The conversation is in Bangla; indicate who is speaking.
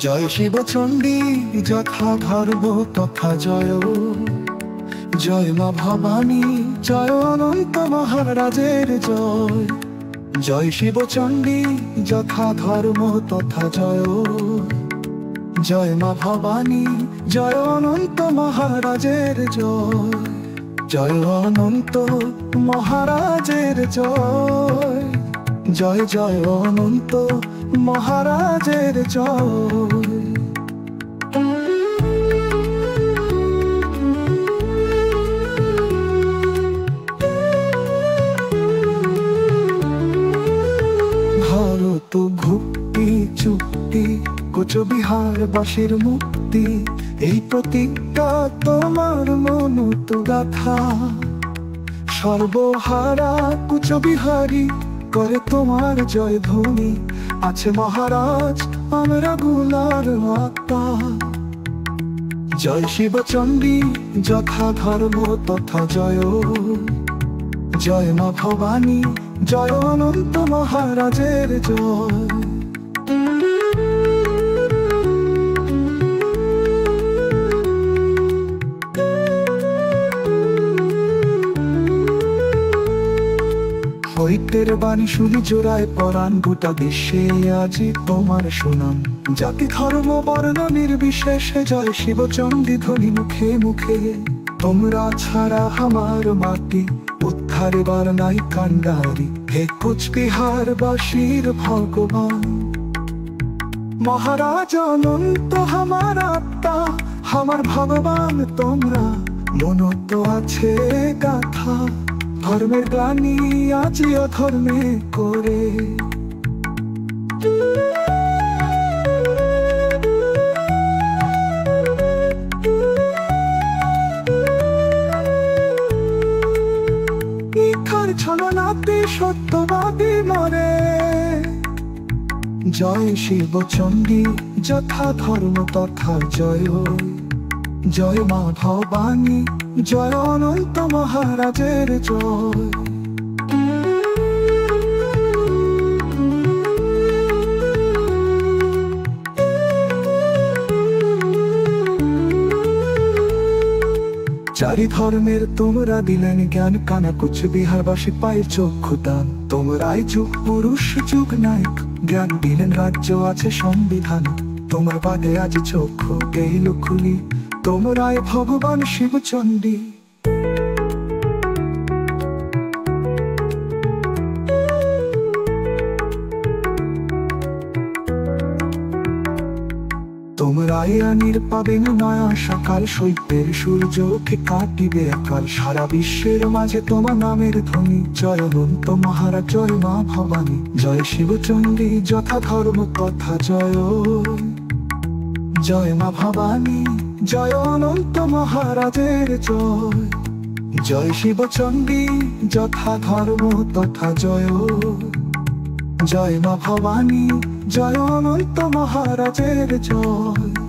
Speaker 1: জয় শিব চণ্ডী যথা ধর্ম তথা জয়। জয় মা ভবানী, জয় অনন্ত মহারাজের জয়। জয় শিব চণ্ডী যথা ধর্ম তথা জয়। জয় মা ভবানী, জয় অনন্ত মহারাজের জয়। জয় অনন্ত মহারাজের জয়। জয় জয় অনন্ত মহারাজের জয়। ভারত ভক্তি চুক্তি, কোচবিহার বাসীর মুক্তি, এই প্রতিজ্ঞা তোমার মনোত গাথা। সর্বহারা কুচবিহারী করে তোমার জয় ধ্বনি, আছে মহারাজ আমরা গুলার আত্মা। জয় শিব চণ্ডী যথা ধর্ম তথা জয়। জয় মা ভবানী, জয় অনন্ত মহারাজের জয়। হৈতের বাণী শুনি জোড়ায় পরাণ, গোটা বিশ্বে আজি তোমার সুনাম। জাতি ধর্ম বর্ণ নির্বিশেষে জয় শিব চণ্ডী ধ্বনি মুখে মুখে। তোমরা ছাড়া আমার মাটি উদ্ধার বার নাই কান্ডারি। হে কোচবিহার বাসীর ভগবান, মহারাজ অনন্ত আমার আত্মা, আমার ভগবান তোমরা মনত আছে গাথা। ধর্মের গ্লানি আজি অধর্মে করে, ইখার ছলনাতে সত্যবাদী মরে। জয় শিব চণ্ডী যথা ধর্ম তথা জয়। জয় মা ভবানী, জয় অনন্ত মহারাজের জয়। চারি ধর্মের তোমরা দিলেন জ্ঞান, কানা কোচবিহারবাসী পায় চক্ষু দান। তোমরাই যুগ পুরুষ যুগ নায়ক, জ্ঞান দিলেন রাজ্য আছে সংবিধান। তোমার বাদে আজ চক্ষু গেইল খুলি, তোমরাই ভগবান শিব চণ্ডী। তোমরাই আনির পাবেন নয়া সকাল, শৈত্যের সূর্যকে কাটিবে একাল। সারা বিশ্বের মাঝে তোমার নামের ধ্বনি, জয় অনন্ত মহারাজ, জয় মা ভবানী। জয় শিব চণ্ডী যথা ধর্ম তথা জয়। জয় মা ভবানী, জয় অনন্ত মহারাজের জয়। জয় শিব চণ্ডী যথা ধর্ম তথা জয়। জয় মা ভবানী, জয় অনন্ত মহারাজের জয়।